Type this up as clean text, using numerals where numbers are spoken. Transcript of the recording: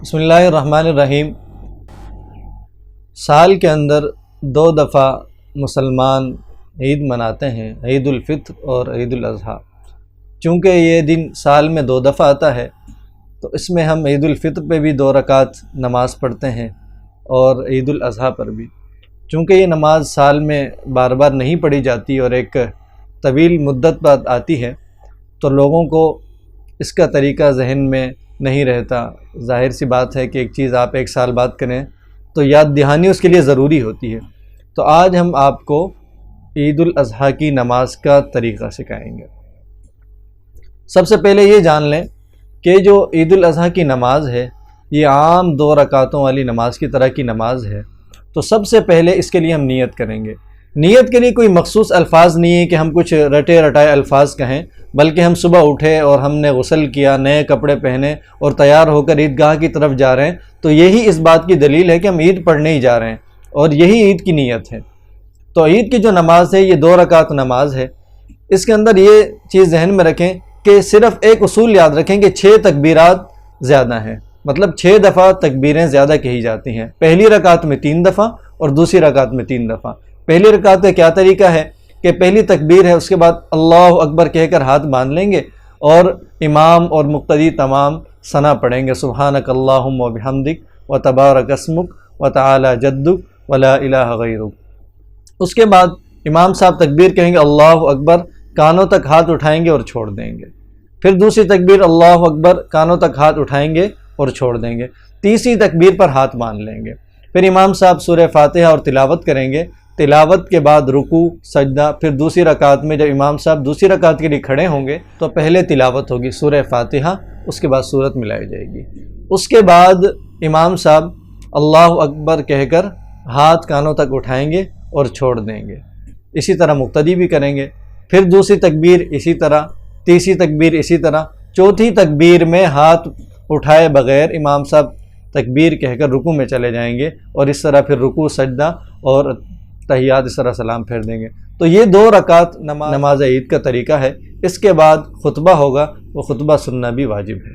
بسم اللہ الرحمن الرحیم۔ سال کے اندر 2 دفعہ مسلمان عید مناتے ہیں، عید الفطر اور عید الاضحیٰ۔ چونکہ یہ دن سال میں 2 دفعہ آتا ہے تو اس میں ہم عید الفطر پہ بھی 2 رکعت نماز پڑھتے ہیں اور عید الاضحیٰ پر بھی۔ چونکہ یہ نماز سال میں بار بار نہیں پڑھی جاتی اور ایک طویل مدت بعد آتی ہے تو لوگوں کو اس کا طریقہ ذہن میں نہیں رہتا۔ ظاہر سی بات ہے کہ ایک چیز آپ 1 سال بعد کریں تو یاد دہانی اس کے لیے ضروری ہوتی ہے۔ تو آج ہم آپ کو عید الاضحیٰ کی نماز کا طریقہ سکھائیں گے۔ سب سے پہلے یہ جان لیں کہ جو عید الاضحیٰ کی نماز ہے یہ عام 2 رکعتوں والی نماز کی طرح کی نماز ہے۔ تو سب سے پہلے اس کے لیے ہم نیت کریں گے۔ نیت کے لیے کوئی مخصوص الفاظ نہیں ہے کہ ہم کچھ رٹے رٹائے الفاظ کہیں، بلکہ ہم صبح اٹھے اور ہم نے غسل کیا، نئے کپڑے پہنے اور تیار ہو کر عیدگاہ کی طرف جا رہے ہیں تو یہی اس بات کی دلیل ہے کہ ہم عید پڑھنے ہی جا رہے ہیں اور یہی عید کی نیت ہے۔ تو عید کی جو نماز ہے یہ 2 رکعت نماز ہے۔ اس کے اندر یہ چیز ذہن میں رکھیں کہ صرف ایک اصول یاد رکھیں کہ 6 تکبیرات زیادہ ہیں، مطلب 6 دفعہ تکبیریں زیادہ کہی جاتی ہیں۔ پہلی رکعت میں 3 دفعہ اور دوسری رکعت میں 3 دفعہ۔ پہلی رکعت کا کیا طریقہ ہے کہ پہلی تکبیر ہے، اس کے بعد اللہ اکبر کہہ کر ہاتھ باندھ لیں گے اور امام اور مقتدی تمام ثنا پڑھیں گے، سبحانک اللہم و بحمدک و تبارک اسمک و تعالی جدک و لا الہ غیرک۔ اس کے بعد امام صاحب تکبیر کہیں گے اللہ اکبر، کانوں تک ہاتھ اٹھائیں گے اور چھوڑ دیں گے۔ پھر دوسری تکبیر اللہ اکبر، کانوں تک ہاتھ اٹھائیں گے اور چھوڑ دیں گے۔ تیسری تکبیر پر ہاتھ باندھ لیں گے۔ پھر امام صاحب سورہ فاتحہ اور تلاوت کریں گے۔ تلاوت کے بعد رکوع، سجدہ۔ پھر دوسری رکعت میں جب امام صاحب دوسری رکعت کے لیے کھڑے ہوں گے تو پہلے تلاوت ہوگی سورہ فاتحہ، اس کے بعد سورت ملائی جائے گی۔ اس کے بعد امام صاحب اللہ اکبر کہہ کر ہاتھ کانوں تک اٹھائیں گے اور چھوڑ دیں گے۔ اسی طرح مقتدی بھی کریں گے۔ پھر دوسری تکبیر اسی طرح، تیسری تکبیر اسی طرح، چوتھی تکبیر میں ہاتھ اٹھائے بغیر امام صاحب تکبیر کہہ کر رکوع میں چلے جائیں گے اور اس طرح پھر رکوع، سجدہ اور تحیات اس طرح سلام پھیر دیں گے۔ تو یہ 2 رکعت نماز عید کا طریقہ ہے۔ اس کے بعد خطبہ ہوگا، وہ خطبہ سننا بھی واجب ہے۔